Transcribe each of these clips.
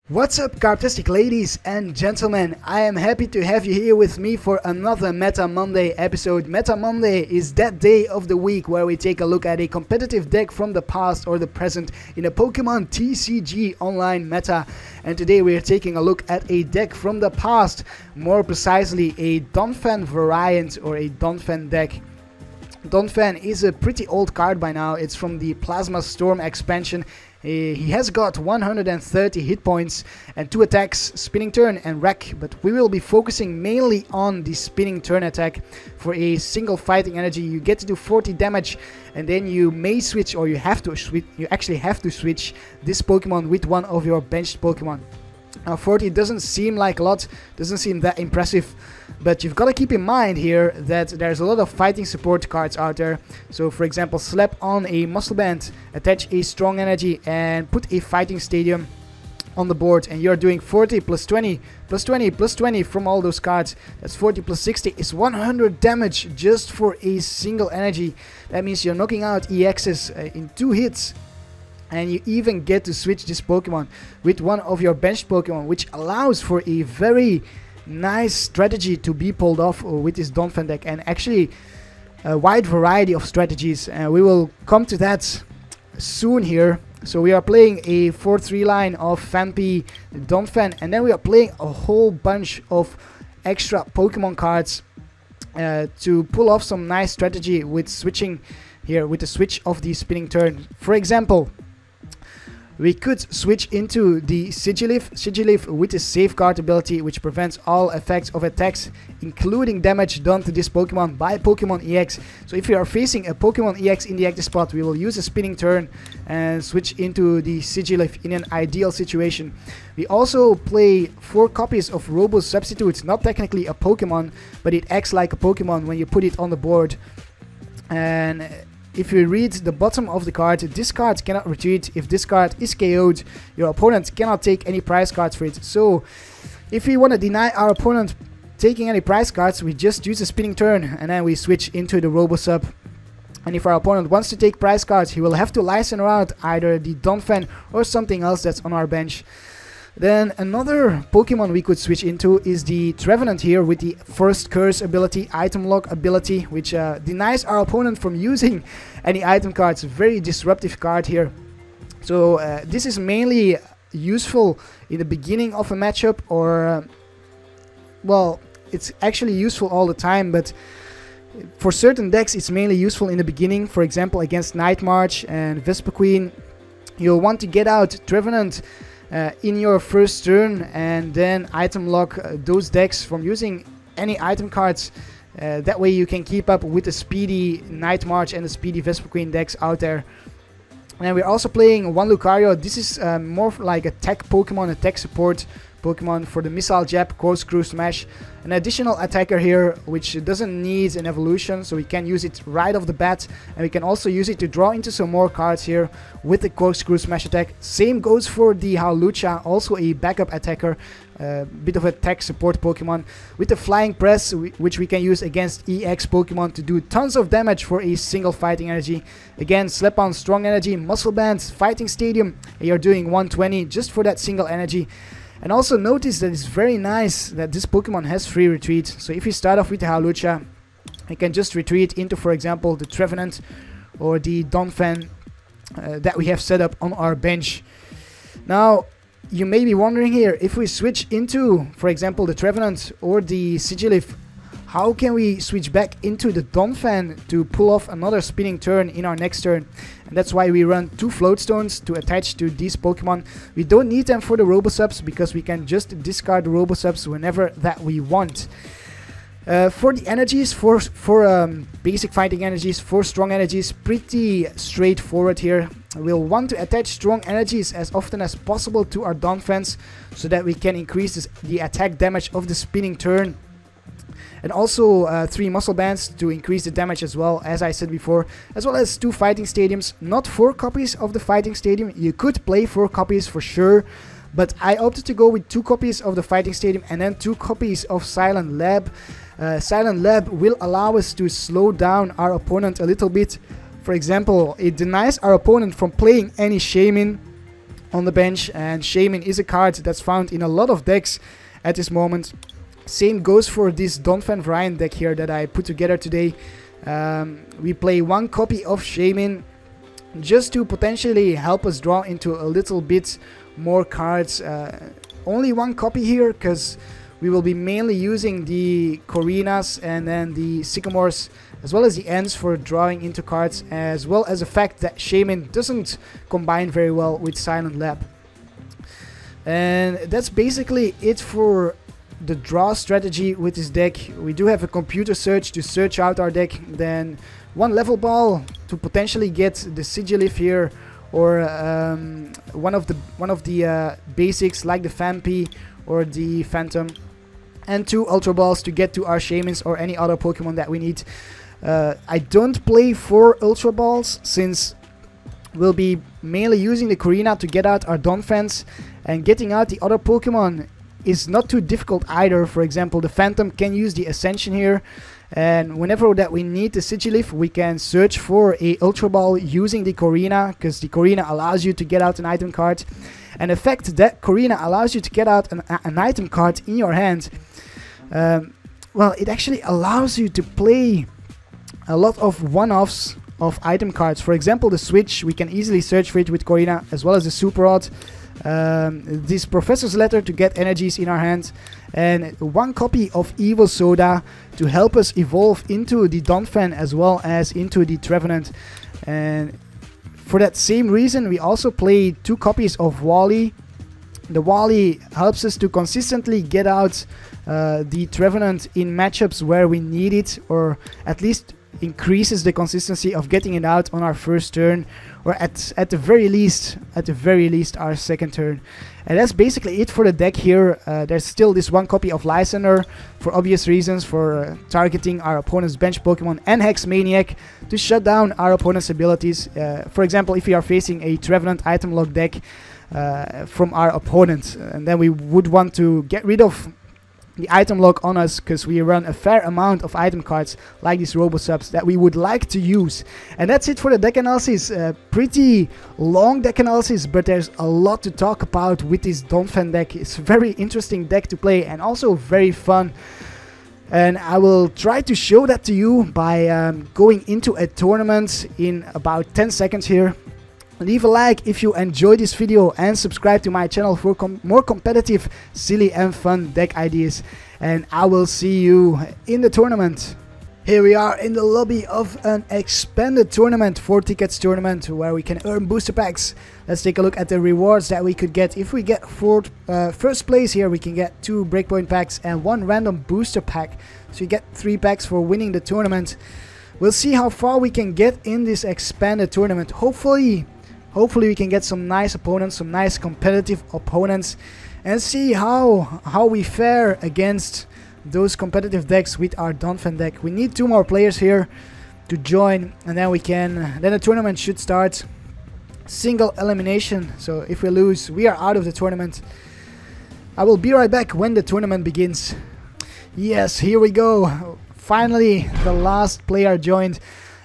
What's up, Karptastic ladies and gentlemen? I am happy to have you here with me for another Meta Monday episode. Meta Monday is that day of the week where we take a look at a competitive deck from the past or the present in a Pokemon TCG online meta. And today we are taking a look at a deck from the past, more precisely a Donphan variant or a Donphan deck. Donphan is a pretty old card by now. It's from the Plasma Storm expansion. He has got 130 hit points and 2 attacks, Spinning Turn and Wreck, but we will be focusing mainly on the Spinning Turn attack. For a single fighting energy, you get to do 40 damage, and then you may switch, or you actually have to switch this Pokemon with one of your benched Pokemon. Now 40 doesn't seem like a lot, doesn't seem that impressive, but you've got to keep in mind here that there's a lot of fighting support cards out there. So for example, slap on a Muscle Band, attach a Strong Energy and put a Fighting Stadium on the board, and you're doing 40 plus 20 plus 20 plus 20 from all those cards. That's 40 plus 60 is 100 damage just for a single energy. That means you're knocking out EXs in 2 hits. And you even get to switch this Pokemon with one of your benched Pokemon, which allows for a very nice strategy to be pulled off with this Donphan deck, and actually a wide variety of strategies. We will come to that soon here. So we are playing a 4-3 line of Phanpy, Donphan, and then we are playing a whole bunch of extra Pokemon cards to pull off some nice strategy with switching here, with the switch of the Spinning Turn. For example, we could switch into the Sigilyph with a Safeguard ability, which prevents all effects of attacks, including damage done to this Pokemon by Pokemon EX. So if we are facing a Pokemon EX in the active spot, we will use a Spinning Turn and switch into the Sigilyph in an ideal situation. We also play 4 copies of Robo Substitute, not technically a Pokemon, but it acts like a Pokemon when you put it on the board. And if you read the bottom of the card, this card cannot retreat. If this card is KO'd, your opponent cannot take any prize cards for it. So if we want to deny our opponent taking any prize cards, we just use a Spinning Turn and then we switch into the Robo Sub. And if our opponent wants to take prize cards, he will have to Lysandre out either the Donphan or something else that's on our bench. Then another Pokemon we could switch into is the Trevenant here with the First Curse ability, Item Lock ability, which denies our opponent from using any item cards. Very disruptive card here. So this is mainly useful in the beginning of a matchup, or well, it's actually useful all the time, but for certain decks it's mainly useful in the beginning. For example, against Night March and Vespiquen, you'll want to get out Trevenant in your first turn and then item lock those decks from using any item cards. That way you can keep up with the speedy Night March and the speedy Vespiquen decks out there. And we're also playing one Lucario. This is more like a tech Pokemon, a tech support Pokemon for the Missile Jab, Corkscrew Smash. An additional attacker here, which doesn't need an evolution, so we can use it right off the bat. And we can also use it to draw into some more cards here with the Corkscrew Smash attack. Same goes for the Hawlucha, also a backup attacker, bit of a tech support Pokemon. With the Flying Press, which we can use against EX Pokemon to do tons of damage for a single fighting energy. Again, slap on Strong Energy, Muscle Bands, Fighting Stadium, and you're doing 120 just for that single energy. And also notice that it's very nice that this Pokemon has free retreat. So if you start off with the Hawlucha, you can just retreat into, for example, the Trevenant or the Donphan that we have set up on our bench. Now, you may be wondering here, if we switch into, for example, the Trevenant or the Sigilyph, how can we switch back into the Donphan to pull off another Spinning Turn in our next turn? And that's why we run 2 Float Stones to attach to these Pokemon. We don't need them for the Robo Subs because we can just discard the Robo Subs whenever that we want. For the energies, for basic fighting energies, for strong energies, pretty straightforward here. We'll want to attach strong energies as often as possible to our Donphans so that we can increase the attack damage of the Spinning Turn. And also 3 Muscle Bands to increase the damage as well, as I said before, as well as 2 Fighting Stadiums. Not 4 copies of the Fighting Stadium. You could play 4 copies for sure, but I opted to go with 2 copies of the Fighting Stadium and then 2 copies of Silent Lab. Silent Lab will allow us to slow down our opponent a little bit. For example, it denies our opponent from playing any Shaymin on the bench, and Shaymin is a card that's found in a lot of decks at this moment. Same goes for this Donphan variant deck here that I put together today. We play one copy of Shaymin just to potentially help us draw into a little bit more cards. Only one copy here because we will be mainly using the Korrinas and then the Sycamores as well as the Ents for drawing into cards, as well as the fact that Shaymin doesn't combine very well with Silent Lab. And that's basically it for the draw strategy with this deck. We do have a computer search to search out our deck, then one level ball to potentially get the Sigilyph here, or one of the basics like the Phanpy or the Phantump, and 2 Ultra Balls to get to our Shaymins or any other Pokemon that we need. I don't play 4 Ultra Balls since we'll be mainly using the Korrina to get out our Donphans, and getting out the other Pokemon is not too difficult either. For example, the Phantump can use the Ascension here, and whenever that we need the Sigilyph, we can search for a Ultra Ball using the Korrina, because the Korrina allows you to get out an item card. And the fact that Korrina allows you to get out an item card in your hand, well, it actually allows you to play a lot of one-offs of item cards. For example, the Switch, we can easily search for it with Korrina, as well as the Super Rod. This Professor's Letter to get energies in our hands, and one copy of Evosoda to help us evolve into the Donphan as well as into the Trevenant. And for that same reason, we also play 2 copies of Wally. The Wally helps us to consistently get out the Trevenant in matchups where we need it, or at least increases the consistency of getting it out on our first turn, or at the very least our second turn. And that's basically it for the deck here. There's still this one copy of Lysandre for obvious reasons, for targeting our opponent's bench Pokemon, and Hex Maniac to shut down our opponent's abilities. For example, if we are facing a Trevenant item lock deck from our opponent, and then we would want to get rid of the item lock on us because we run a fair amount of item cards like these Robo subs that we would like to use. And that's it for the deck analysis. Pretty long deck analysis, but there's a lot to talk about with this Donphan deck. It's a very interesting deck to play and also very fun. And I will try to show that to you by going into a tournament in about 10 seconds here. Leave a like if you enjoyed this video and subscribe to my channel for more competitive, silly and fun deck ideas. And I will see you in the tournament. Here we are in the lobby of an expanded tournament, 4 tickets tournament, where we can earn booster packs. Let's take a look at the rewards that we could get. If we get first place here, we can get 2 breakpoint packs and 1 random booster pack. So you get 3 packs for winning the tournament. We'll see how far we can get in this expanded tournament. Hopefully we can get some nice opponents, some nice competitive opponents, and see how we fare against those competitive decks with our Donphan deck. We need 2 more players here to join, and then the tournament should start. Single elimination, so if we lose, we are out of the tournament. I will be right back when the tournament begins. Yes, here we go. Finally, the last player joined.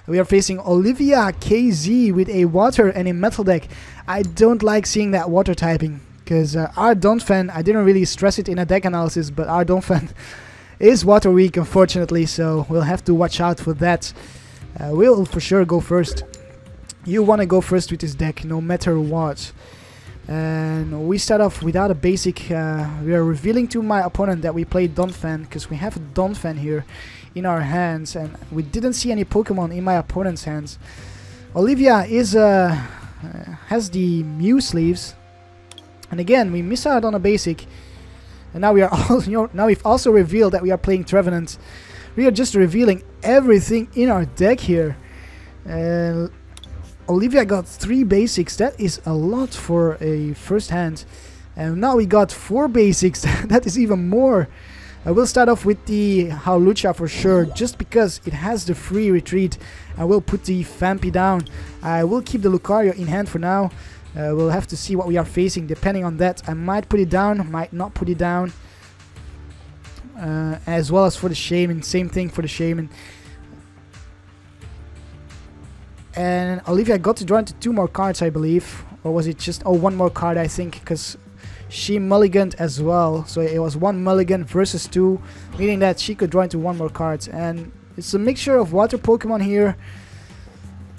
We are facing Olivia KZ with a water and a metal deck. I don't like seeing that water typing, because our Donphan, I didn't really stress it in a deck analysis, but our Donphan is water weak, unfortunately, so we'll have to watch out for that. We'll for sure go first. You want to go first with this deck, no matter what. And we start off without a basic. We are revealing to my opponent that we played Donphan, because we have a Donphan here in our hands, and we didn't see any Pokemon in my opponent's hands. Olivia is has the Mew sleeves, and again we miss out on a basic. And now we are now we've also revealed that we are playing Trevenant. We are just revealing everything in our deck here. Olivia got 3 basics. That is a lot for a first hand, and now we got 4 basics. That is even more. I will start off with the Hawlucha for sure, just because it has the free retreat. I will put the Phanpy down. I will keep the Lucario in hand for now. We'll have to see what we are facing. Depending on that, I might put it down, might not put it down. As well as for the Shaymin, same thing for the Shaymin. And Olivia got to draw into 2 more cards, I believe. Or was it just, oh, one more card, I think, because she mulliganed as well. So it was 1 mulligan versus 2, meaning that she could draw into 1 more card. And it's a mixture of water Pokemon here,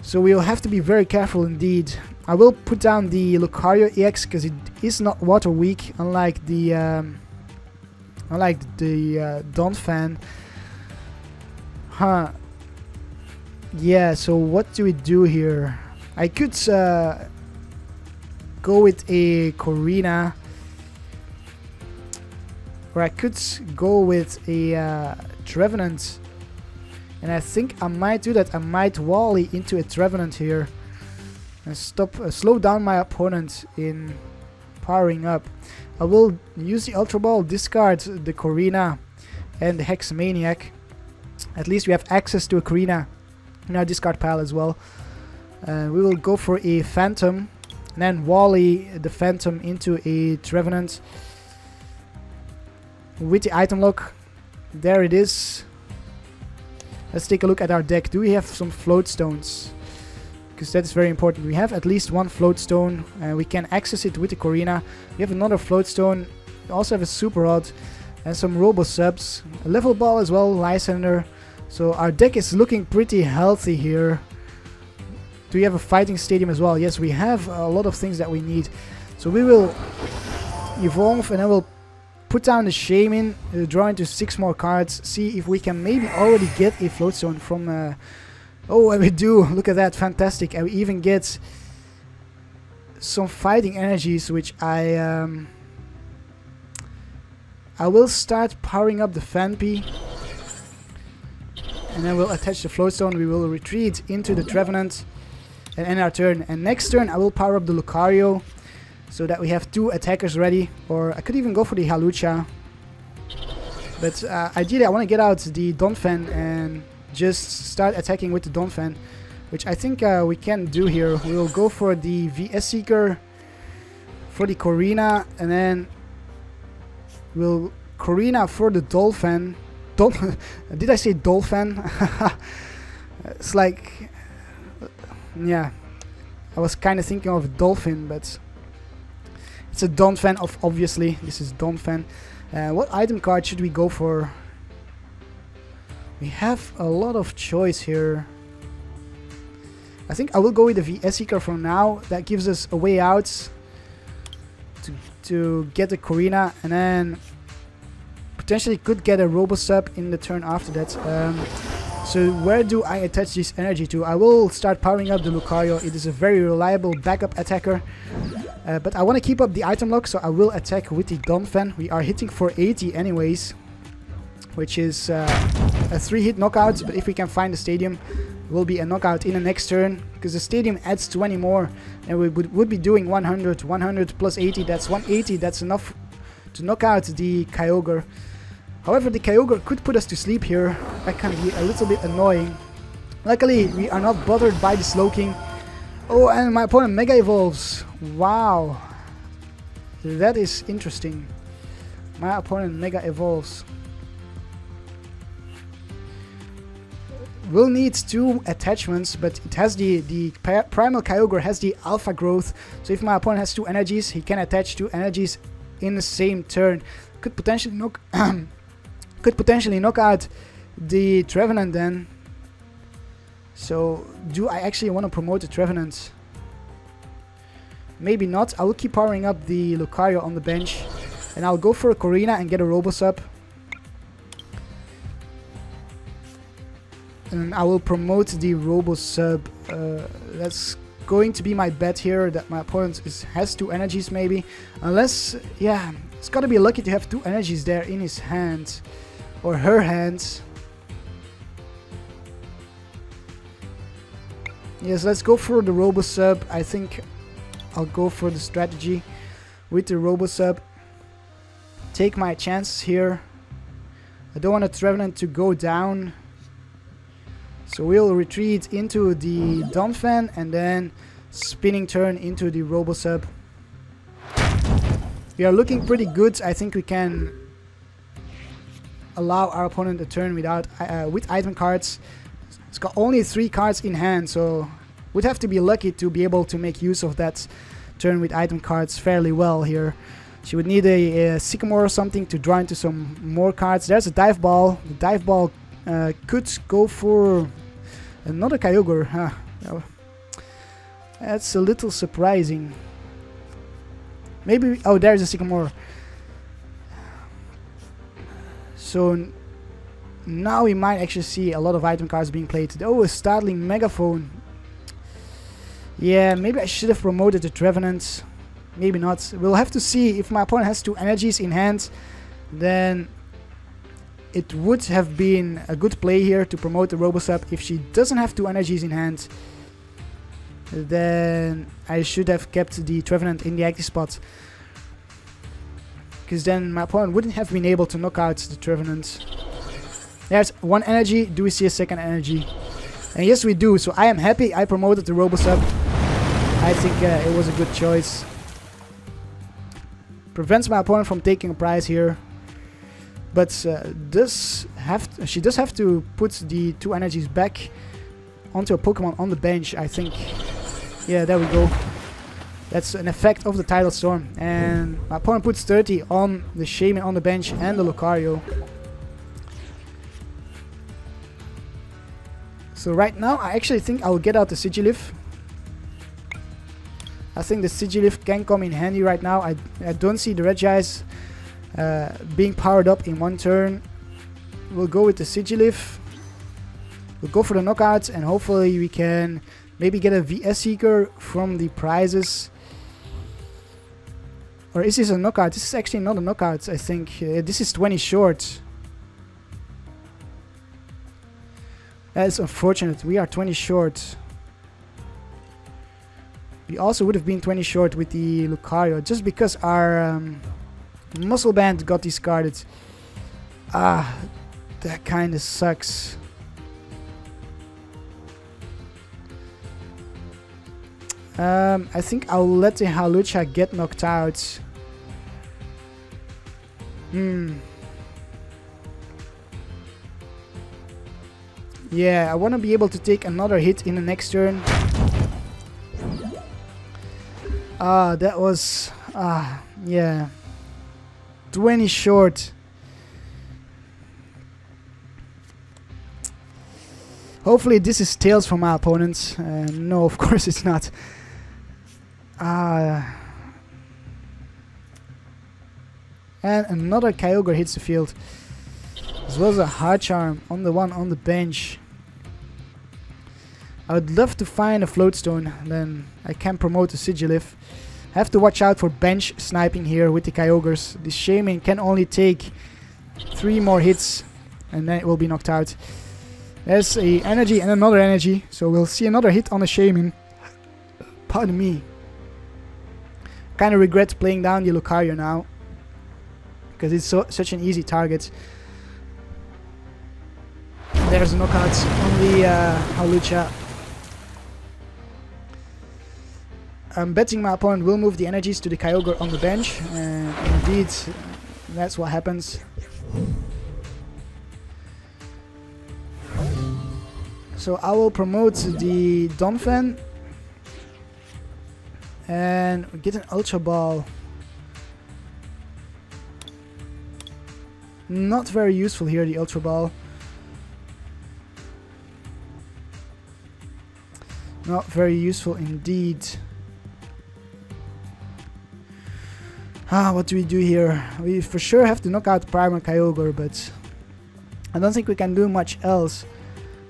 so we'll have to be very careful indeed. I will put down the Lucario-EX because it is not water weak, unlike the Donphan. Huh. Yeah, so what do we do here? I could go with a Korrina, or I could go with a Trevenant, and I think I might do that. I might Wally into a Trevenant here and slow down my opponent in powering up. I will use the Ultra Ball, discard the Korrina and the Hex Maniac. At least we have access to a Korrina in our discard pile as well. We will go for a Phantom and then Wally the Phantom into a Trevenant with the item lock. There it is. Let's take a look at our deck. Do we have some Float Stones? Because that is very important. We have at least 1 Float Stone and we can access it with the Korrina. We have another Float Stone. We also have a Super Rod and some Robo subs. A Level Ball as well, Lysandre. So our deck is looking pretty healthy here. Do we have a Fighting Stadium as well? Yes, we have a lot of things that we need. So we will evolve and I will put down the Shaymin, draw into 6 more cards, see if we can maybe already get a Float Stone from... oh, and we do! Look at that, fantastic! And we even get some fighting energies, which I will start powering up the Phanpy. And then we'll attach the Float Stone, we will retreat into the Trevenant and end our turn. And next turn I will power up the Lucario, so that we have 2 attackers ready, or I could even go for the Hawlucha. But ideally I want to get out the Donphan and just start attacking with the Donphan, which I think we can do here. We will go for the VS Seeker, for the Korrina, and then we'll Korrina for the Donphan. Did I say Donphan? It's like, yeah, I was kind of thinking of a dolphin, but it's a Donphan, obviously. This is Donphan. What item card should we go for? We have a lot of choice here. I think I will go with the VS Seeker for now. That gives us a way out to get the Korrina, and then potentially could get a Robo sub in the turn after that. So where do I attach this energy to? I will start powering up the Lucario. It is a very reliable backup attacker. But I want to keep up the item lock, so I will attack with the Donphan. We are hitting for 80 anyways, which is a 3-hit knockout. But if we can find the stadium, it will be a knockout in the next turn, because the stadium adds 20 more, and we would be doing 100. 100 plus 80, that's 180. That's enough to knock out the Kyogre. However, the Kyogre could put us to sleep here. That can be a little bit annoying. Luckily, we are not bothered by the Slowking. Oh, and my opponent Mega Evolves. Wow. That is interesting. My opponent Mega Evolves. We'll need 2 attachments, but it has the Primal Kyogre has the Alpha Growth. So if my opponent has 2 energies, he can attach 2 energies in the same turn. Could potentially knock out the Trevenant then. So do I actually want to promote the Trevenant? Maybe not. I will keep powering up the Lucario on the bench, and I'll go for a Korrina and get a Robo sub. And I will promote the Robo sub. That's going to be my bet here, that my opponent has 2 energies maybe. Unless, yeah, it's gotta be lucky to have 2 energies there in his hand. Or her hand. Yes, let's go for the Robo sub. I think I'll go for the strategy with the Robo sub. Take my chances here. I don't want a Trevenant to go down. So we'll retreat into the Donphan and then spinning turn into the Robo sub. We are looking pretty good. I think we can allow our opponent a turn without with item cards. It's got only 3 cards in hand, so would have to be lucky to be able to make use of that turn with item cards fairly well here. She would need a Sycamore or something to draw into some more cards. There's a Dive Ball. The Dive Ball could go for another Kyogre. Huh. That's a little surprising. Maybe... Oh, there's a Sycamore. So now we might actually see a lot of item cards being played. Oh, a Startling Megaphone. Yeah, maybe I should have promoted the Trevenant. Maybe not. We'll have to see. If my opponent has 2 energies in hand, then it would have been a good play here to promote the Robo Sub. If she doesn't have 2 energies in hand, then I should have kept the Trevenant in the active spot. Because then my opponent wouldn't have been able to knock out the Trevenant. There's 1 energy. Do we see a second energy? And yes, we do. So I am happy I promoted the Robo Sub. I think it was a good choice. Prevents my opponent from taking a prize here. But she does have to put the 2 energies back onto a Pokemon on the bench, I think. Yeah, there we go. That's an effect of the Tidal Storm. And my opponent puts 30 on the Shaymin on the bench and the Lucario. So right now I actually think I'll get out the Sigilyph. I think the Sigilyph can come in handy right now. I don't see the Regis being powered up in 1 turn. We'll go with the Sigilyph. We'll go for the knockouts and hopefully we can maybe get a VS Seeker from the prizes. Or is this a knockout? This is actually not a knockout, I think. This is 20 short. That is unfortunate. We are 20 short. We also would have been 20 short with the Lucario, just because our Muscle Band got discarded. Ah, that kinda sucks. I think I'll let the Hawlucha get knocked out. Yeah, I want to be able to take another hit in the next turn. That was... yeah. 20 short. Hopefully this is Tails from my opponents. No, of course it's not. And another Kyogre hits the field. As well as a Hard Charm on the one on the bench. I would love to find a Float Stone, then I can promote the Sigilyph. Have to watch out for bench sniping here with the Kyogres. The Shaymin can only take 3 more hits and then it will be knocked out. There's a energy and another energy, so we'll see another hit on the Shaymin. Pardon me. Kinda regret playing down the Lucario now, because it's such an easy target. There's a knockout on the Hawlucha. I'm betting my opponent will move the energies to the Kyogre on the bench, and indeed, that's what happens. So I will promote the Donphan and get an Ultra Ball. Not very useful here, the Ultra Ball. Not very useful indeed. What do we do here? We for sure have to knock out Primal Kyogre, but I don't think we can do much else.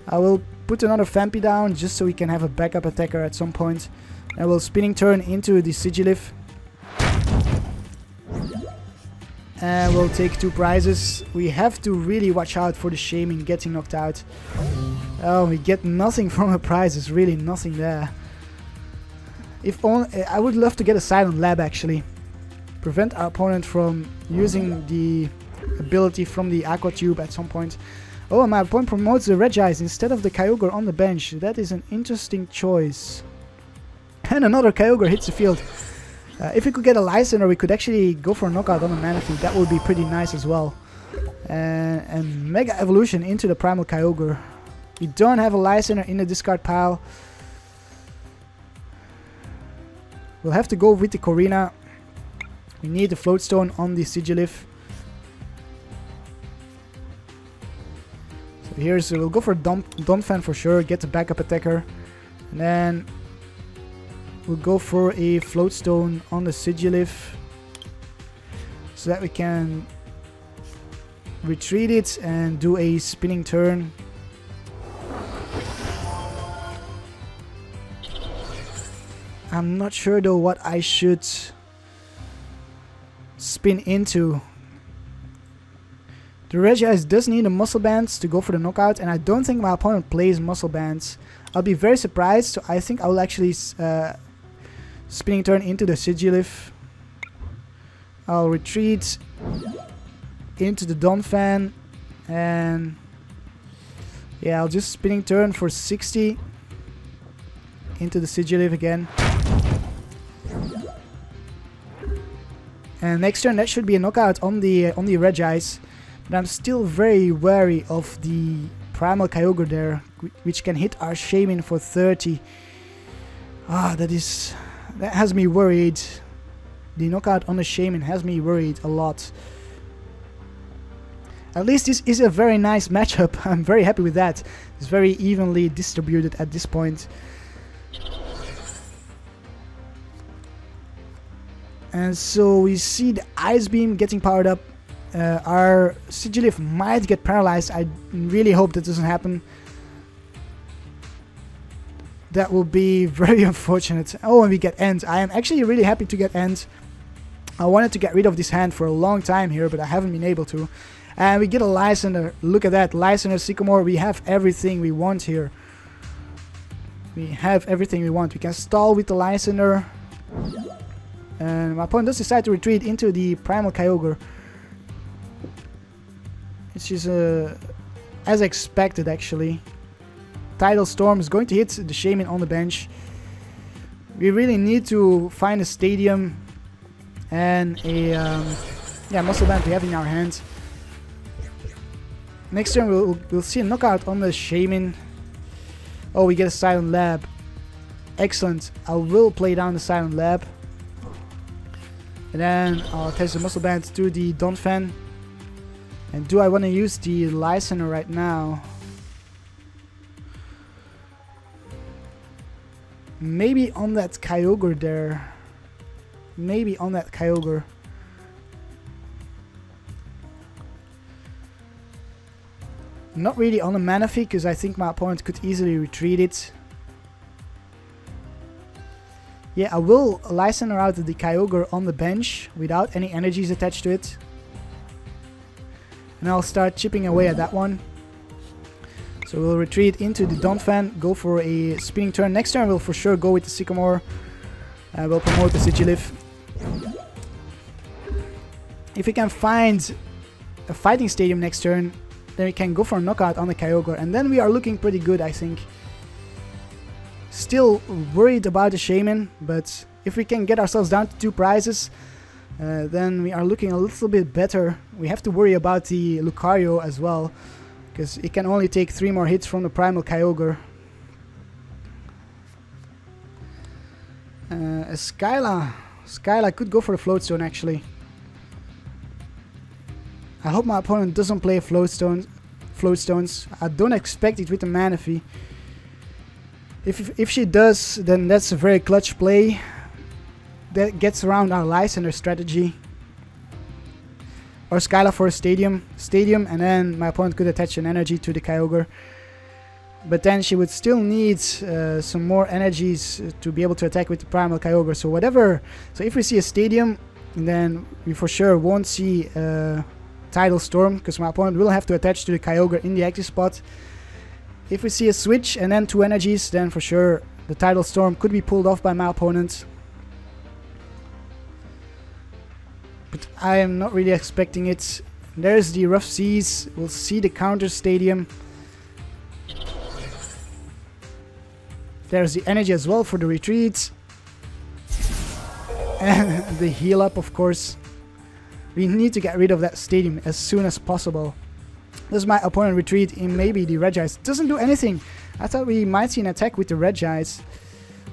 I will put another Phanpy down just so we can have a backup attacker at some point. And we'll Spinning Turn into the Sigilyph. And we'll take 2 prizes. We have to really watch out for the Shaymin getting knocked out. Oh, we get nothing from the prizes, really nothing there. If only, I would love to get a Silent Lab actually. Prevent our opponent from using the ability from the Aqua Tube at some point. Oh, my opponent promotes the Regis instead of the Kyogre on the bench. That is an interesting choice. And another Kyogre hits the field. If we could get a Lysandre, we could actually go for a knockout on the Manaphy. That would be pretty nice as well. And Mega Evolution into the Primal Kyogre. We don't have a Lysandre in the discard pile. We'll have to go with the Korrina. We need the Float Stone on the Sigilyph. So we'll go for Donphan for sure, get the backup attacker. And then we'll go for a Float Stone on the Sigilyph, so that we can retreat it and do a spinning turn. I'm not sure though what I should spin into. The Regice does need a Muscle Bands to go for the knockout, and I don't think my opponent plays Muscle Bands. I'll be very surprised, so I think I will actually spinning turn into the Sigilyph. I'll retreat into the Donphan, and yeah, I'll just spinning turn for 60 into the Sigilyph again. And next turn that should be a knockout on the Regice. But I'm still very wary of the Primal Kyogre there, which can hit our Shaymin for 30. That has me worried. The knockout on the Shaymin has me worried a lot. At least this is a very nice matchup. I'm very happy with that. It's very evenly distributed at this point. And so we see the Ice Beam getting powered up. Our Sigilyph might get paralyzed. I really hope that doesn't happen. That will be very unfortunate. Oh, and we get End. I am actually really happy to get End. I wanted to get rid of this hand for a long time here, but I haven't been able to. And we get a Lysandre. Look at that. Lysandre, Sycamore. We have everything we want here. We have everything we want. We can stall with the Lysandre. And my opponent does decide to retreat into the Primal Kyogre. Which is as expected, actually. Tidal Storm is going to hit the Shaymin on the bench. We really need to find a Stadium and a Muscle Band we have in our hands. Next turn we'll see a knockout on the Shaymin. Oh, we get a Silent Lab. Excellent. I will play down the Silent Lab. And then I'll attach the Muscle Band to the Donphan. And do I want to use the Lysandre right now? Maybe on that Kyogre there. Maybe on that Kyogre. Not really on the Manaphy, because I think my opponent could easily retreat it. Yeah, I will Lysandre out the Kyogre on the bench without any energies attached to it. And I'll start chipping away at that one. So we'll retreat into the Donphan, go for a spinning turn. Next turn we'll for sure go with the Sycamore. We'll promote the Sigilyph. If we can find a Fighting Stadium next turn, then we can go for a knockout on the Kyogre. And then we are looking pretty good, I think. Still worried about the Shaymin, but if we can get ourselves down to 2 prizes, then we are looking a little bit better. We have to worry about the Lucario as well, because it can only take 3 more hits from the Primal Kyogre. A Skyla could go for the Float Stone actually. I hope my opponent doesn't play Float Stones. I don't expect it with the Manaphy. If she does, then that's a very clutch play. That gets around our Lysandre strategy. Or Skyla for a Stadium, and then my opponent could attach an energy to the Kyogre. But then she would still need some more energies to be able to attack with the Primal Kyogre. So whatever. So if we see a Stadium, then we for sure won't see Tidal Storm, because my opponent will have to attach to the Kyogre in the active spot. If we see a switch and then 2 energies, then for sure the Tidal Storm could be pulled off by my opponent. But I am not really expecting it. There's the Rough Seas. We'll see the counter Stadium. There's the energy as well for the retreat. And the heal up, of course. We need to get rid of that Stadium as soon as possible. Does my opponent retreat in maybe the Regice? Doesn't do anything. I thought we might see an attack with the Regice.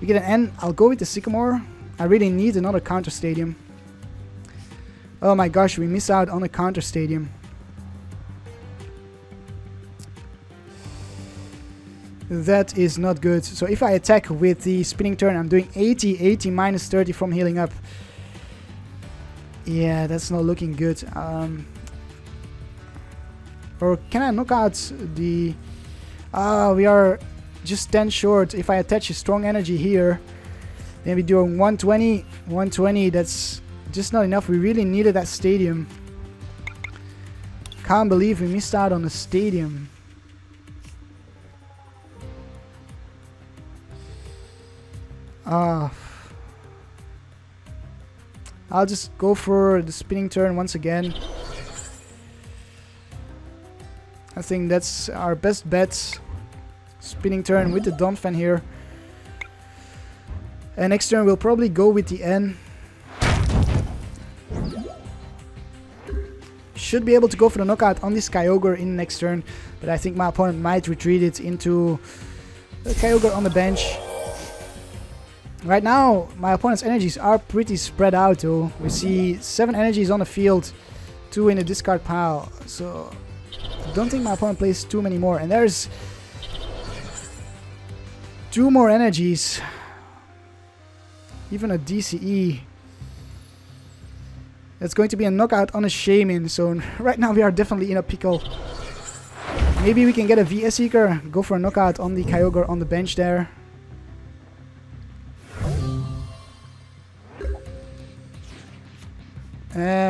We get an N. I'll go with the Sycamore. I really need another counter stadium. Oh my gosh, we miss out on a counter stadium. That is not good. So if I attack with the spinning turn, I'm doing 80, 80 minus 30 from healing up. Yeah, that's not looking good. Or can I knock out the... we are just 10 short. If I attach a strong energy here, then we do 120. 120, that's just not enough. We really needed that stadium. Can't believe we missed out on a stadium. I'll just go for the spinning turn once again. I think that's our best bet. Spinning turn with the Donphan here. And next turn we'll probably go with the N. Should be able to go for the knockout on this Kyogre in next turn. But I think my opponent might retreat it into the Kyogre on the bench. Right now, my opponent's energies are pretty spread out though. We see 7 energies on the field, 2 in the discard pile. So, I don't think my opponent plays too many more. And there's 2 more energies. Even a DCE. That's going to be a knockout on a Shaymin. So, right now we are definitely in a pickle. Maybe we can get a VS Seeker, go for a knockout on the Kyogre on the bench there.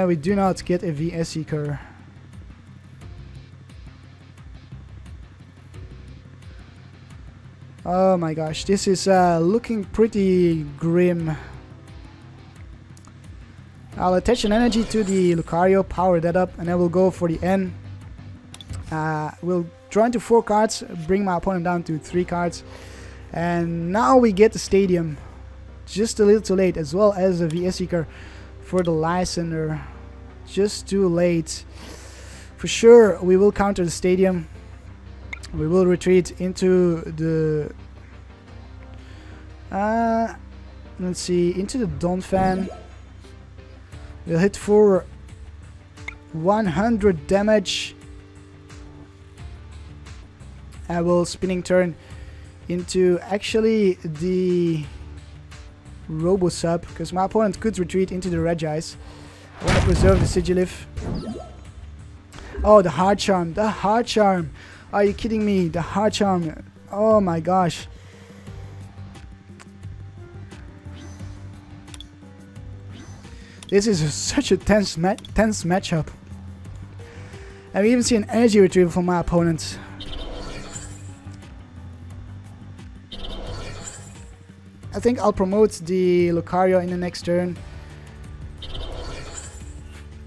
We do not get a VS Seeker. Oh my gosh, this is looking pretty grim. I'll attach an energy to the Lucario, power that up, and then we'll go for the N. We'll draw into 4 cards, bring my opponent down to 3 cards. And now we get the stadium. Just a little too late, as well as a VS Seeker for the Lysandre. Just too late. For sure, we will counter the stadium. We will retreat into the... let's see, into the Donphan. We'll hit for 100 damage. I will spinning turn into actually the Robo sub, because my opponent could retreat into the Regis. I want to preserve the Sigilyph. Oh, the Hard Charm. The Hard Charm. Are you kidding me? The Hard Charm. Oh my gosh. This is such a tense matchup. And we even see an energy retrieval from my opponent. I think I'll promote the Lucario in the next turn.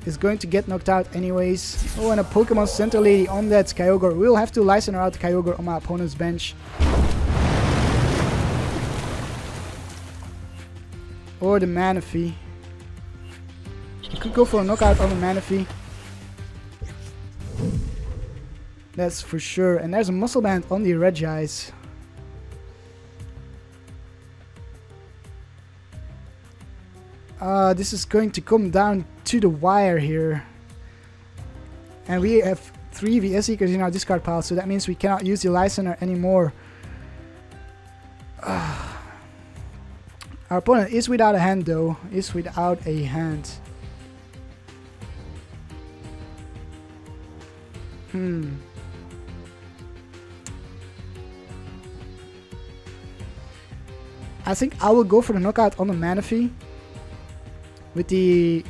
It's going to get knocked out anyways. Oh, and a Pokemon Center Lady on that Kyogre. We'll have to Lysandre out the Kyogre on my opponent's bench. Or the Manaphy. I could go for a knockout on the Manaphy. That's for sure. And there's a Muscle Band on the Regis. This is going to come down to the wire here. And we have 3 VS Seekers in our discard pile, so that means we cannot use the Lysandre anymore. Our opponent is without a hand though. Is without a hand. I think I will go for the knockout on the Manaphy with the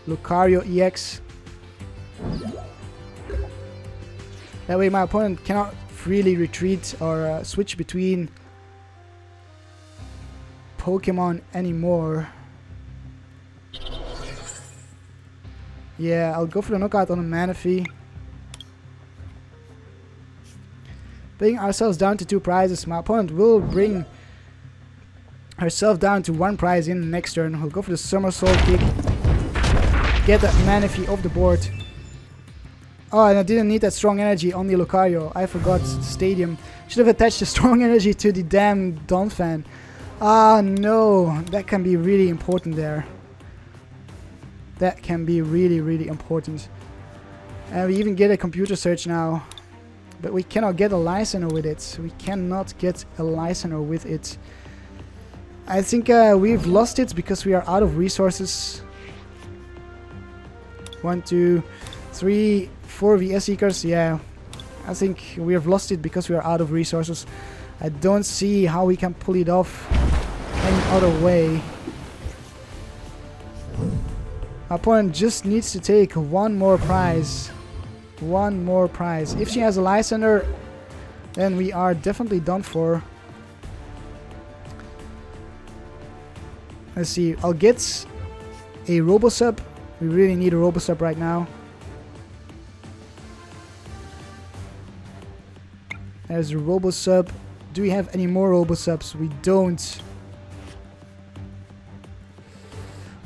Lucario-EX. That way my opponent cannot freely retreat or switch between Pokemon anymore. Yeah, I'll go for the knockout on the Manaphy. Bring ourselves down to 2 prizes. My opponent will bring herself down to 1 prize in the next turn. We'll go for the Somersault Kick. Get that Manaphy off the board. Oh, and I didn't need that strong energy on the Lucario. I forgot the stadium. Should have attached the strong energy to the damn Donphan. Ah, no, that can be really important there. That can be really, really important. And we even get a computer search now. But we cannot get a Lysandre with it. We cannot get a Lysandre with it. I think we've lost it because we are out of resources. 1, 2, 3, 4 VS Seekers. Yeah, I think we have lost it because we are out of resources. I don't see how we can pull it off any other way. Our opponent just needs to take one more prize. One more prize. If she has a Lysandre, then we are definitely done for. Let's see. I'll get a Robo sub. We really need a Robo sub right now. There's a Robo sub. Do we have any more Robo subs? We don't.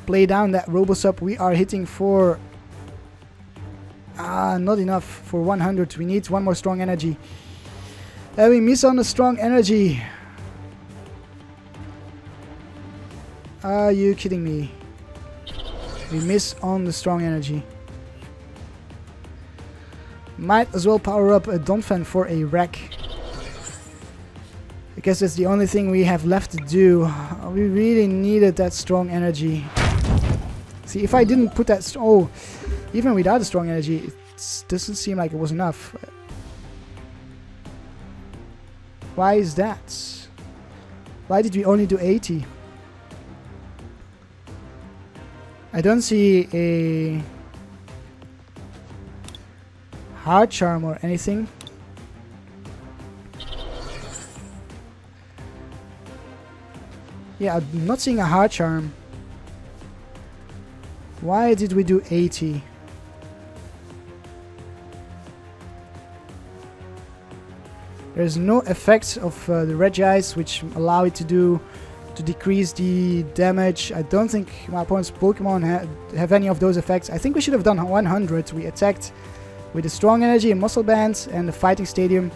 Play down that Robo sub. We are hitting for not enough for 100. We need one more strong energy. And we miss on the strong energy. Are you kidding me? We miss on the strong energy. Might as well power up a Donphan for a wreck. I guess that's the only thing we have left to do. We really needed that strong energy. See, if I didn't put that... Oh, even without the strong energy, it doesn't seem like it was enough. Why is that? Why did we only do 80? I don't see a hard charm or anything. Yeah, I'm not seeing a hard charm. Why did we do 80? There's no effects of the Regice which allow it to decrease the damage. I don't think my opponent's Pokemon have any of those effects. I think we should have done 100. We attacked with the strong energy and muscle bands and the Fighting Stadium.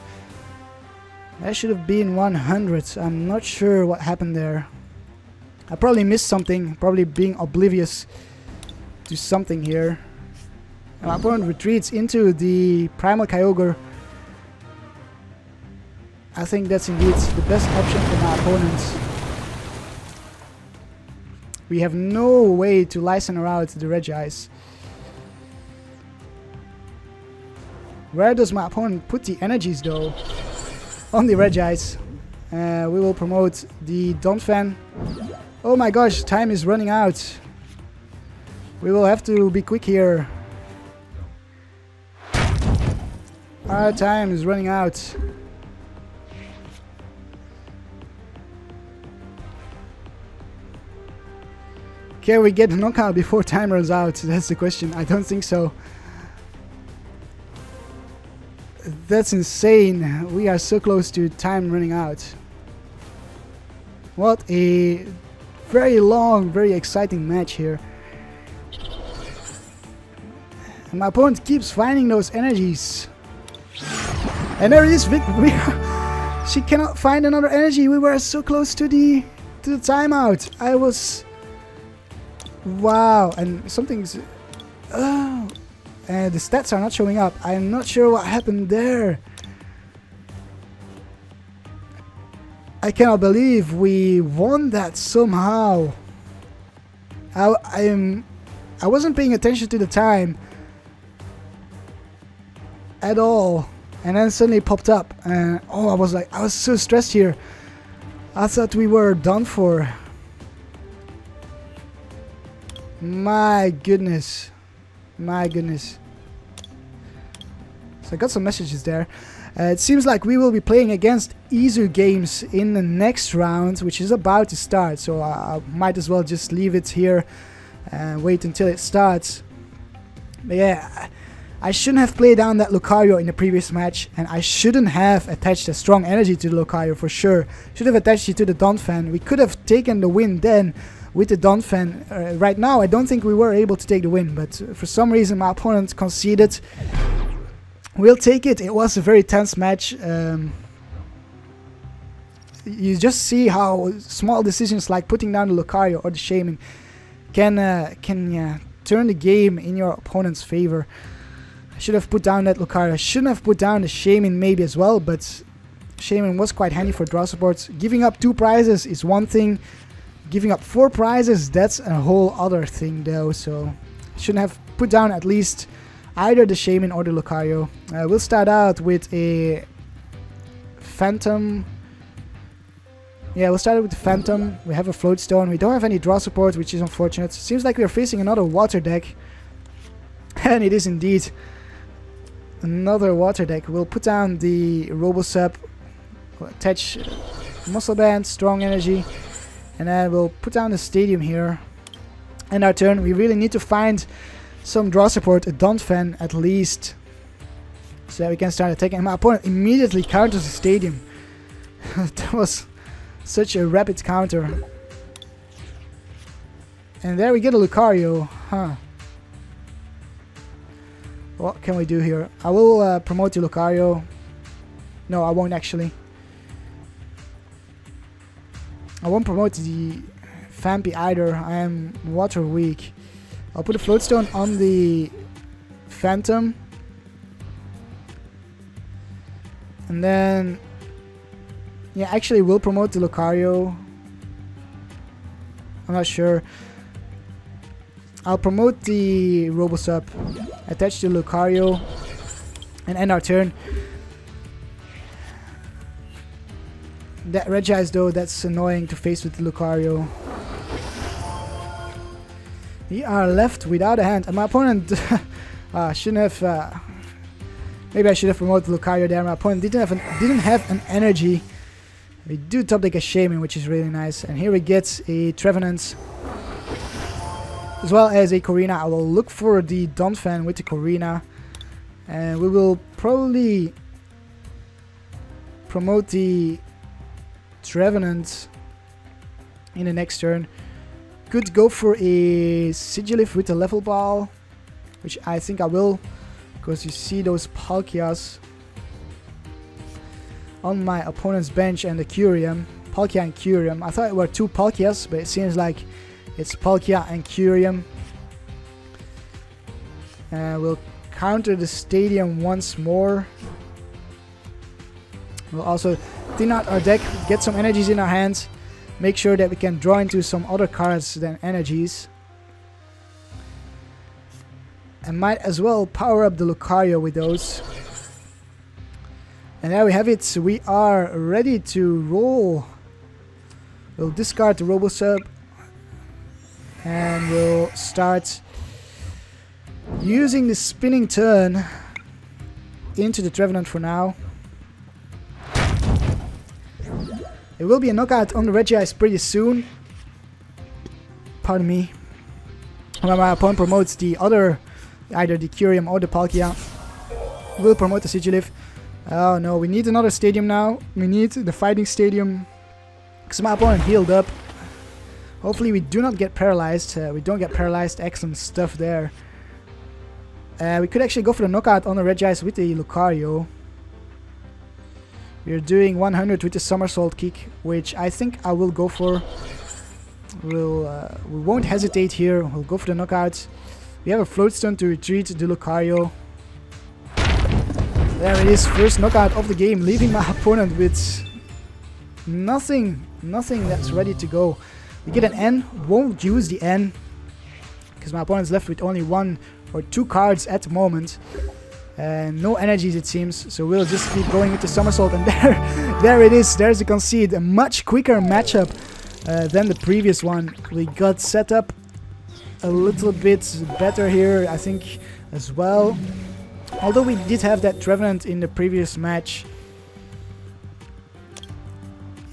That should have been 100. I'm not sure what happened there. I probably missed something, probably being oblivious to something here. And my opponent retreats into the Primal Kyogre. I think that's indeed the best option for my opponent. We have no way to Lysandre out the Regice. Where does my opponent put the energies though? On the Regice. We will promote the Donphan. Oh my gosh, time is running out. We will have to be quick here. Our time is running out. Can we get a knockout before time runs out? That's the question. I don't think so. That's insane. We are so close to time running out. What a very long, very exciting match here. And my opponent keeps finding those energies. And there it is. She cannot find another energy. We were so close to the timeout. I was... Wow, and something's... Oh, and the stats are not showing up. I'm not sure what happened there. I cannot believe we won that somehow. I wasn't paying attention to the time at all, and then suddenly it popped up, and oh, I was so stressed here. I thought we were done for. My goodness. My goodness. So I got some messages there. It seems like we will be playing against Izu Games in the next round, which is about to start. So I might as well just leave it here and wait until it starts. But yeah, I shouldn't have played down that Lucario in the previous match, and I shouldn't have attached a strong energy to the Lucario for sure. Should have attached it to the Donphan. We could have taken the win then with the Donphan. Right now I don't think we were able to take the win, but for some reason my opponent conceded. We'll take it. It was a very tense match. you just see how small decisions like putting down the Lucario or the Shaymin can turn the game in your opponent's favor. I should have put down that Lucario. I shouldn't have put down the Shaymin maybe as well, but Shaymin was quite handy for draw supports. Giving up 2 prizes is one thing. Giving up 4 prizes, that's a whole other thing though. So shouldn't have put down at least either the Shaymin or the Lucario. We'll start out with a Phantump. Yeah, we'll start with the Phantump. We have a Float Stone. We don't have any draw support, which is unfortunate. Seems like we are facing another water deck. And it is indeed another water deck. We'll put down the Robo sub. We'll attach Muscle Band, Strong Energy. And then we'll put down the Stadium here. And our turn, we really need to find some draw support, a Donphan at least, so that we can start attacking. And my opponent immediately counters the Stadium. That was such a rapid counter. And there we get a Lucario. Huh. What can we do here? I will promote the Lucario. No, I won't actually. I won't promote the Phanpy either. I am water weak. I'll put a Float Stone on the Phantump. And then, yeah, actually we'll promote the Lucario. I'm not sure. I'll promote the Robo sub, attach the Lucario, and end our turn. That Regice though, that's annoying to face with the Lucario. We are left without a hand, and my opponent shouldn't have. Maybe I should have promoted Lucario there. My opponent didn't have an energy. We do top deck a Shaymin, which is really nice, and here we get a Trevenant as well as a Korrina. I will look for the Donphan with the Korrina, and we will probably promote the Trevenant in the next turn. Could go for a Sigilyph with a Level Ball, which I think I will, because you see those Palkias on my opponent's bench and the Curium. Palkia and Curium. I thought it were 2 Palkias, but it seems like it's Palkia and Curium. We'll counter the Stadium once more. We'll also thin out our deck, get some energies in our hands. Make sure that we can draw into some other cards than energies. And might as well power up the Lucario with those. And there we have it. We are ready to roll. We'll discard the Robo sub. And we'll start using the spinning turn into the Trevenant for now. There will be a knockout on the Regice pretty soon. Pardon me. When my opponent promotes the other, either the Curium or the Palkia, we'll promote the Sigilyph. Oh no, we need another Stadium now. We need the Fighting Stadium, because my opponent healed up. Hopefully we do not get paralyzed. We don't get paralyzed. Excellent stuff there. We could actually go for the knockout on the Regice with the Lucario. We're doing 100 with the somersault kick, which I think I will go for. We won't hesitate here. We'll go for the knockout. We have a Float Stone to retreat the Lucario. There it is, first knockout of the game, leaving my opponent with nothing that's ready to go. We get an N, won't use the N, because my opponent's left with only 1 or 2 cards at the moment. And no energies it seems, so we'll just keep going with the somersault, and there it is, there's the concede. A much quicker matchup than the previous one. We got set up a little bit better here, I think, as well. Although we did have that Trevenant in the previous match.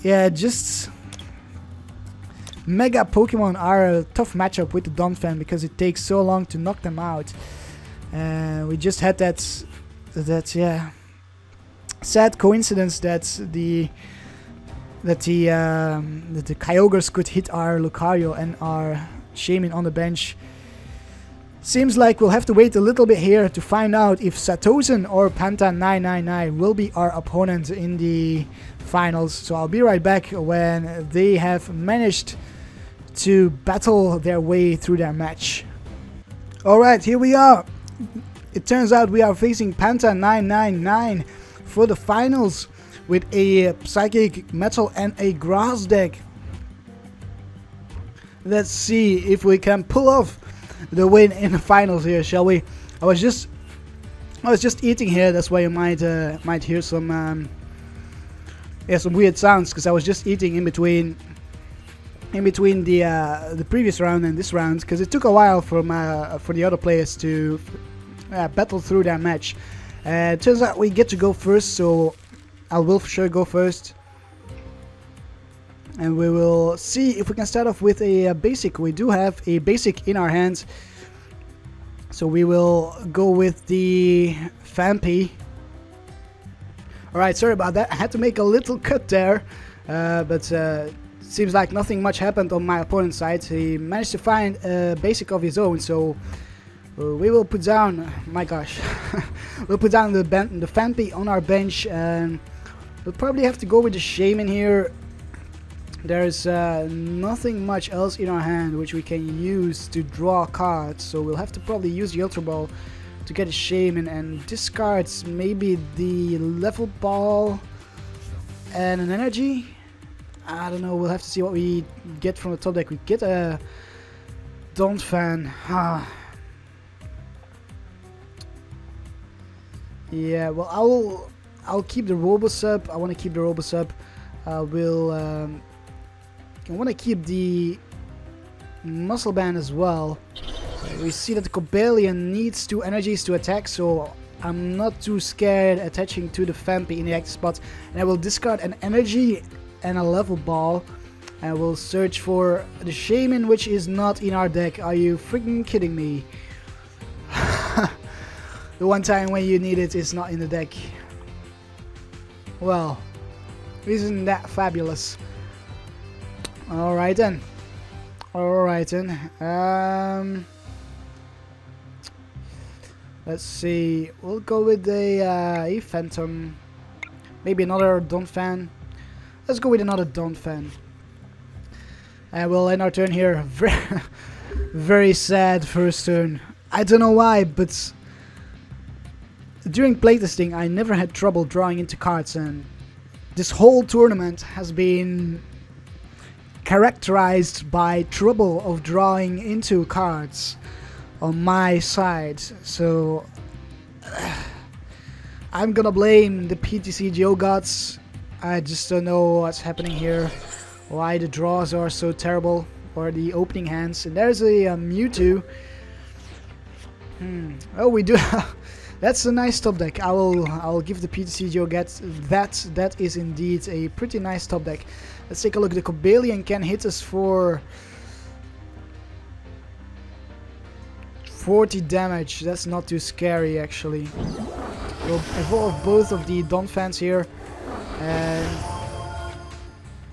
Yeah, just Mega Pokemon are a tough matchup with the Donphan because it takes so long to knock them out. We just had that sad coincidence that the Kyogres could hit our Lucario and our Shaymin on the bench. Seems like we'll have to wait a little bit here to find out if Satozen or Phantump 999 will be our opponent in the finals. So I'll be right back when they have managed to battle their way through their match. Alright, here we are. It turns out we are facing Phantump 999 for the finals with a Psychic, Metal and a Grass deck. Let's see if we can pull off the win in the finals here, shall we? I was just eating here. That's why you might hear some some weird sounds, because I was just eating in between the previous round and this round, because it took a while for the other players to battle through their match. It turns out we get to go first, so I will for sure go first. And we will see if we can start off with a basic. We do have a basic in our hands, so we will go with the Phanpy. Alright, sorry about that. I had to make a little cut there, but seems like nothing much happened on my opponent's side. He managed to find a basic of his own, so we will put down, my gosh, we'll put down the Phanpy on our bench, and we'll probably have to go with the Shaymin here. There's nothing much else in our hand which we can use to draw cards, so we'll have to probably use the Ultra Ball to get a Shaymin and discard maybe the Level Ball and an Energy. I don't know, we'll have to see what we get from the top deck. We get a Donphan. Yeah, well, I'll keep the Robo sub. I want to keep the Robo sub. I want to keep the Muscle Band as well. We see that the Cobalion needs 2 energies to attack, so I'm not too scared attaching to the Phanpy in the active spot. And I will discard an energy and a Level Ball. I will search for the Shaymin, which is not in our deck. Are you freaking kidding me? The one time when you need it is not in the deck. Well, isn't that fabulous? Alright then. Let's see. We'll go with a Phantom. Maybe another Donphan. Let's go with another Donphan. And we'll end our turn here. Very sad first turn. I don't know why, but during playtesting I never had trouble drawing into cards, and this whole tournament has been characterized by trouble of drawing into cards on my side. So I'm gonna blame the TCGO gods. I just don't know what's happening here, why the draws are so terrible, or the opening hands. And there's a Mewtwo. Oh, we do. That's a nice top deck. I'll give the TCGO gods that is indeed a pretty nice top deck. Let's take a look. The Cobalion can hit us for 40 damage. That's not too scary, actually. We'll evolve both of the Donphans here, and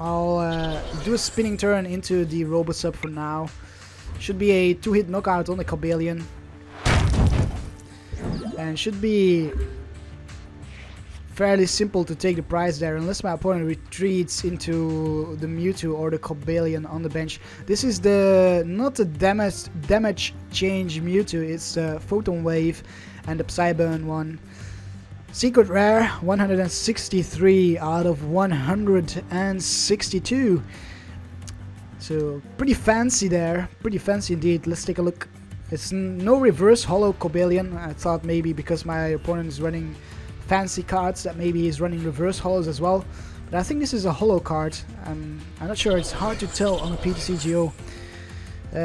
I'll do a spinning turn into the Robo sub for now. Should be a 2-hit knockout on the Cobalion, and should be fairly simple to take the prize there, unless my opponent retreats into the Mewtwo or the Cobalion on the bench. This is not the damage change Mewtwo, it's the Photon Wave and the Psyburn one. Secret rare, 163 out of 162. So pretty fancy there, pretty fancy indeed. Let's take a look. It's no reverse holo Cobalion. I thought maybe because my opponent is running fancy cards that maybe he's running reverse holos as well, but I think this is a holo card. I'm not sure, it's hard to tell on a TCGO.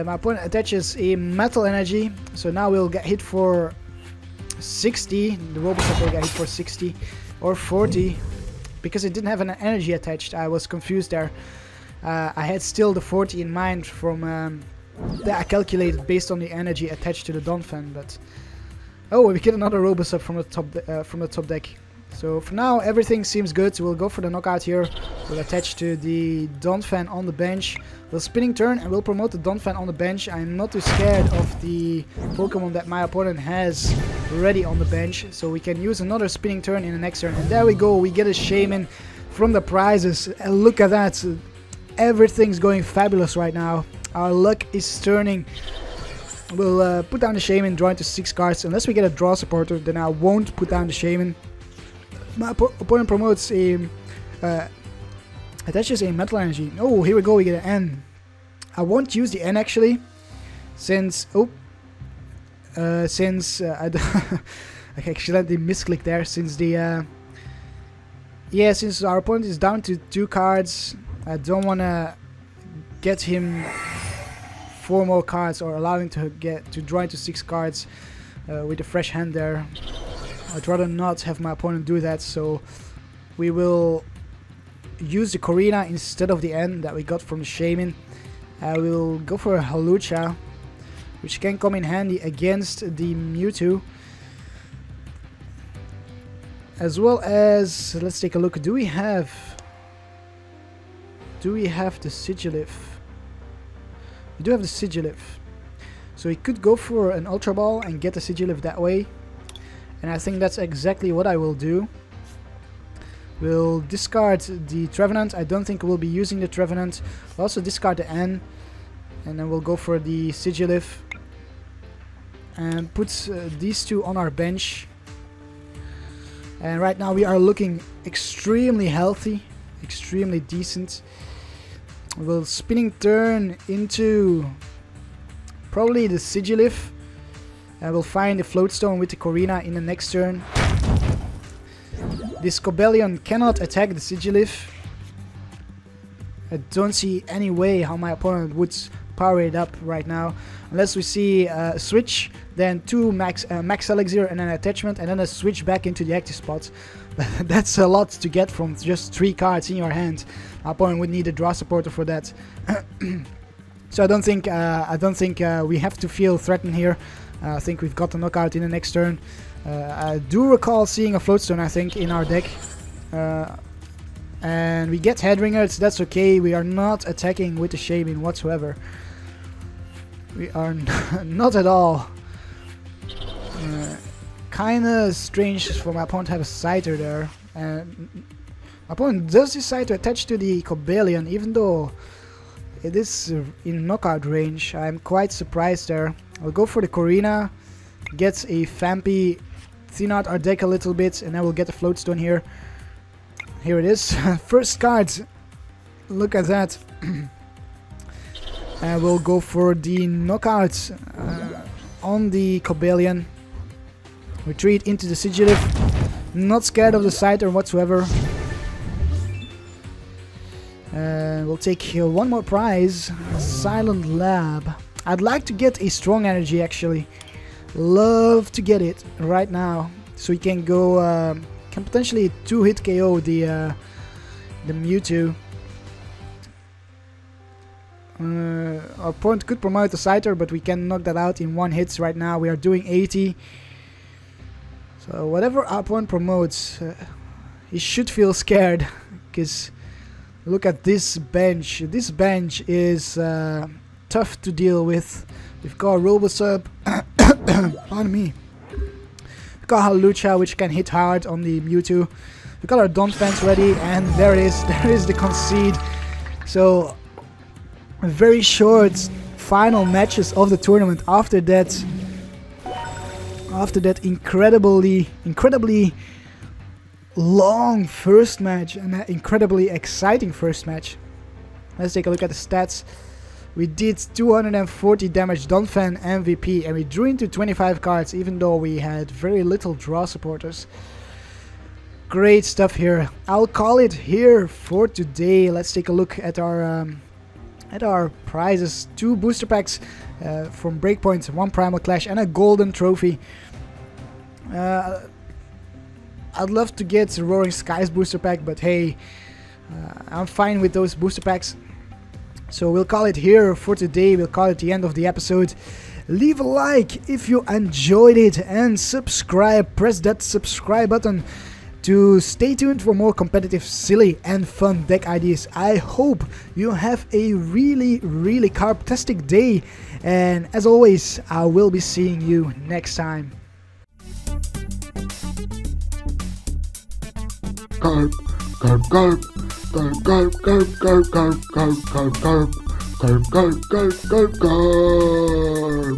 My opponent attaches a Metal Energy, so now we'll get hit for 60. The Robosub will get hit for 60 or 40, because it didn't have an energy attached. I was confused there. I had still the 40 in mind from that I calculated based on the energy attached to the Donphan, but oh, we get another Robosub from the top deck. So for now everything seems good. We'll go for the knockout here. We'll attach to the Donphan on the bench. We'll spinning turn and we'll promote the Donphan on the bench. I'm not too scared of the Pokemon that my opponent has ready on the bench. So we can use another spinning turn in the next turn. And there we go, we get a Shaymin from the prizes. And look at that. Everything's going fabulous right now. Our luck is turning. We'll put down the Shaymin, draw into 6 cards. Unless we get a draw supporter, then I won't put down the Shaymin. My opponent promotes a... attaches a Metal Energy. Oh, here we go, we get an N. I won't use the N actually, since... Oh. I accidentally misclicked there, since the... yeah, since our opponent is down to 2 cards, I don't want to get him 4 more cards, or allow him to draw into 6 cards with a fresh hand there. I'd rather not have my opponent do that, so we will use the Korrina instead of the N that we got from the Shaymin. I will go for a Hawlucha, which can come in handy against the Mewtwo. As well as, let's take a look, do we have the Sigilyph? We do have the Sigilyph. So we could go for an Ultra Ball and get the Sigilyph that way. And I think that's exactly what I will do. We'll discard the Trevenant. I don't think we'll be using the Trevenant. We'll also discard the N. And then we'll go for the Sigilyph. And put these 2 on our bench. And right now we are looking extremely healthy. Extremely decent. We'll spinning turn into probably the Sigilyph. I will find the Float Stone with the Korrina in the next turn. This Cobalion cannot attack the Sigilyph. I don't see any way how my opponent would power it up right now. Unless we see a switch, then 2 max elixir and an attachment, and then a switch back into the active spot. That's a lot to get from just 3 cards in your hand. My opponent would need a draw supporter for that. So I don't think we have to feel threatened here. I think we've got the knockout in the next turn. I do recall seeing a Float Stone, I think, in our deck. And we get Headringers, that's okay. We are not attacking with the Shaymin whatsoever. We are not at all. Kinda strange for my opponent to have a Scyther there. And my opponent does decide to attach to the Cobalion, even though it is in knockout range. I'm quite surprised there. I'll go for the Korrina, get a Phanpy, thin out our deck a little bit, and then we'll get the Float Stone here. Here it is. First card. Look at that. And we'll go for the knockout on the Cobalion. Retreat into the Sigilyph. Not scared of the Scyther whatsoever. We'll take one more prize. Silent Lab. I'd like to get a strong energy actually. Love to get it right now. So we can go, can potentially 2-hit KO the Mewtwo. Our opponent could promote the Scyther, but we can knock that out in 1 hit right now. We are doing 80. So whatever our opponent promotes, he should feel scared. Because look at this bench. This bench is tough to deal with. We've got Robo sub. Pardon me. We've got Hawlucha, which can hit hard on the Mewtwo. We've got our Donphans ready, and there it is. There is the concede. So very short final matches of the tournament. After that incredibly long first match and an incredibly exciting first match. Let's take a look at the stats. We did 240 damage, Donphan MVP, and we drew into 25 cards, even though we had very little draw supporters. Great stuff here. I'll call it here for today. Let's take a look at our prizes. 2 booster packs from Breakpoint, 1 Primal Clash, and a golden trophy. I'd love to get Roaring Skies booster pack, but hey, I'm fine with those booster packs. So we'll call it here for today. We'll call it the end of the episode. Leave a like if you enjoyed it and subscribe. Press that subscribe button. to stay tuned for more competitive, silly and fun deck ideas. I hope you have a really Karp-tastic day, and as always, I will be seeing you next time. Karp, Karp, Karp, Karp, Karp, Karp, Karp, Karp, Karp, Karp, Karp, Karp, Karp, Karp, Karp, Karp.